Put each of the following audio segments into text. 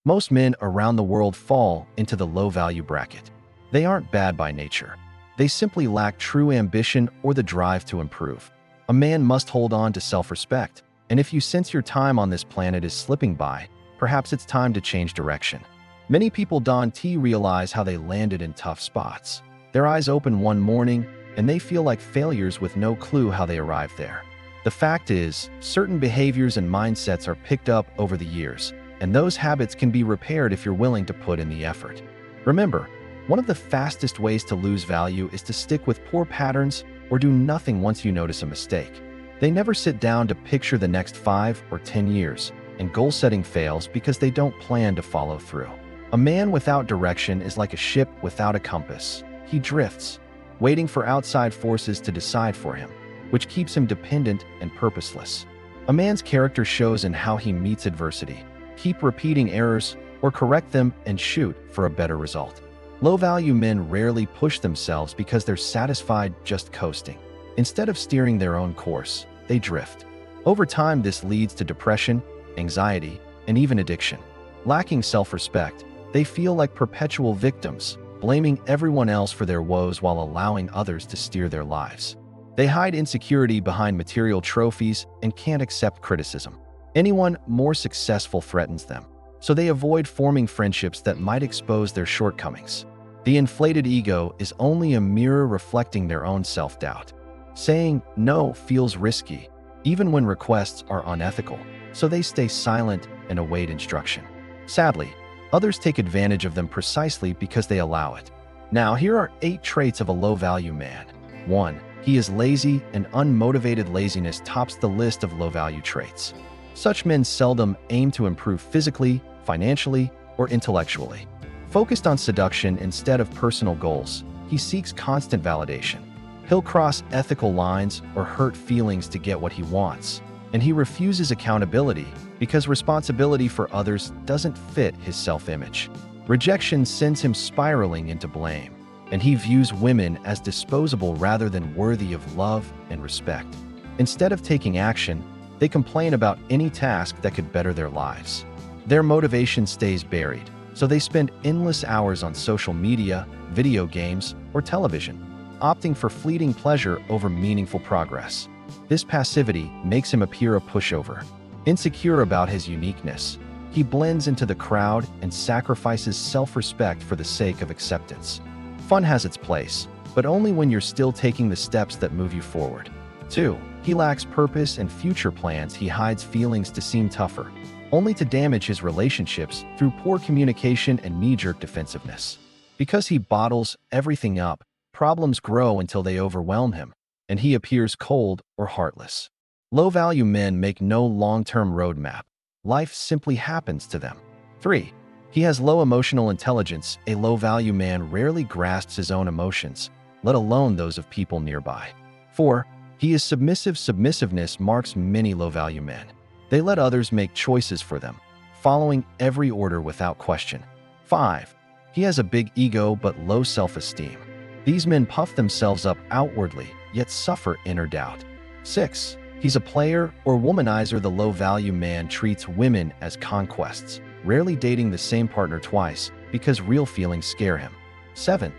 Most men around the world fall into the low-value bracket. They aren't bad by nature. They simply lack true ambition or the drive to improve. A man must hold on to self-respect, and if you sense your time on this planet is slipping by, perhaps it's time to change direction. Many people don't realize how they landed in tough spots. Their eyes open one morning, and they feel like failures with no clue how they arrived there. The fact is, certain behaviors and mindsets are picked up over the years, and those habits can be repaired if you're willing to put in the effort. Remember, one of the fastest ways to lose value is to stick with poor patterns or do nothing once you notice a mistake. They never sit down to picture the next 5 or 10 years, and goal setting fails because they don't plan to follow through. A man without direction is like a ship without a compass. He drifts, waiting for outside forces to decide for him, which keeps him dependent and purposeless. A man's character shows in how he meets adversity. Keep repeating errors or correct them and shoot for a better result. Low-value men rarely push themselves because they're satisfied just coasting. Instead of steering their own course, they drift. Over time, this leads to depression, anxiety, and even addiction. Lacking self-respect, they feel like perpetual victims, blaming everyone else for their woes while allowing others to steer their lives. They hide insecurity behind material trophies and can't accept criticism. Anyone more successful threatens them, so they avoid forming friendships that might expose their shortcomings. The inflated ego is only a mirror reflecting their own self-doubt. Saying no feels risky, even when requests are unethical, so they stay silent and await instruction. Sadly, others take advantage of them precisely because they allow it. Now, here are 8 traits of a low-value man. 1. He is lazy, and unmotivated laziness tops the list of low-value traits. Such men seldom aim to improve physically, financially, or intellectually. Focused on seduction instead of personal goals, he seeks constant validation. He'll cross ethical lines or hurt feelings to get what he wants, and he refuses accountability because responsibility for others doesn't fit his self-image. Rejection sends him spiraling into blame, and he views women as disposable rather than worthy of love and respect. Instead of taking action, they complain about any task that could better their lives. Their motivation stays buried, so they spend endless hours on social media, video games, or television, opting for fleeting pleasure over meaningful progress. This passivity makes him appear a pushover. Insecure about his uniqueness, he blends into the crowd and sacrifices self-respect for the sake of acceptance. Fun has its place, but only when you're still taking the steps that move you forward. 2. He lacks purpose and future plans. He hides feelings to seem tougher, only to damage his relationships through poor communication and knee-jerk defensiveness. Because he bottles everything up, problems grow until they overwhelm him, and he appears cold or heartless. Low-value men make no long-term roadmap. Life simply happens to them. 3. He has low emotional intelligence. A low-value man rarely grasps his own emotions, let alone those of people nearby. 4. He is submissive. Submissiveness marks many low-value men. They let others make choices for them, following every order without question. 5. He has a big ego but low self-esteem. These men puff themselves up outwardly, yet suffer inner doubt. 6. He's a player or womanizer. The low-value man treats women as conquests, rarely dating the same partner twice because real feelings scare him. 7.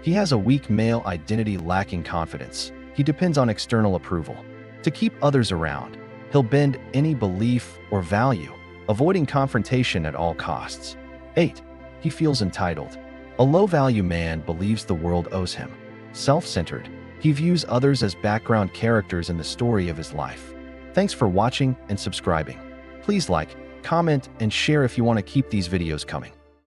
He has a weak male identity, lacking confidence. He depends on external approval. To keep others around, he'll bend any belief or value, avoiding confrontation at all costs. 8. He feels entitled. A low-value man believes the world owes him. Self-centered, he views others as background characters in the story of his life. Thanks for watching and subscribing. Please like, comment, and share if you want to keep these videos coming.